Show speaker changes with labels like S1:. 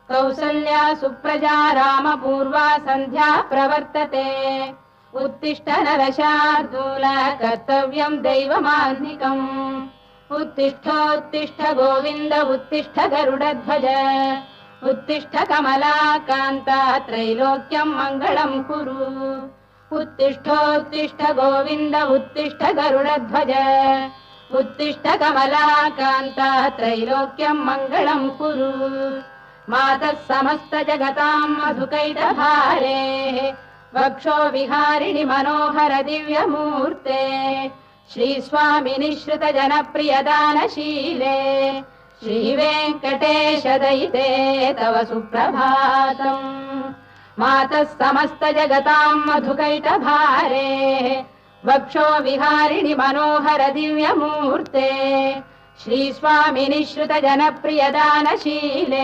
S1: कौसल्या सुप्रजा रामपूर्वा सन्ध्या प्रवर्तते उत्तिष्ठ नरशार्दूल कर्तव्यम् दैवमान्निकम् उत्तिष्ठोत्तिष्ठ गोविन्द उत्तिष्ठ गरुडध्वज उत्तिष्ठ कमलाकान्ता त्रैलोक्यम् मङ्गलम् कुरु उत्तिष्ठोत्तिष्ठ गोविन्द उत्तिष्ठ गरुडध्वज उत्तिष्ठ कमलाकान्ता त्रैलोक्यम् मङ्गलम् कुरु मातः समस्त जगताम् मधुकैटभारे वक्षो विहारिणि मनोहर दिव्यमूर्ते श्रीस्वामिनि श्रुत जनप्रियदानशीले श्रीवेङ्कटेश दयिते तव सुप्रभातम् मातः समस्त जगताम् मधुकैटभारे वक्षो विहारिणि मनोहर दिव्यमूर्ते श्रीस्वामिनि श्रुत जनप्रियदानशीले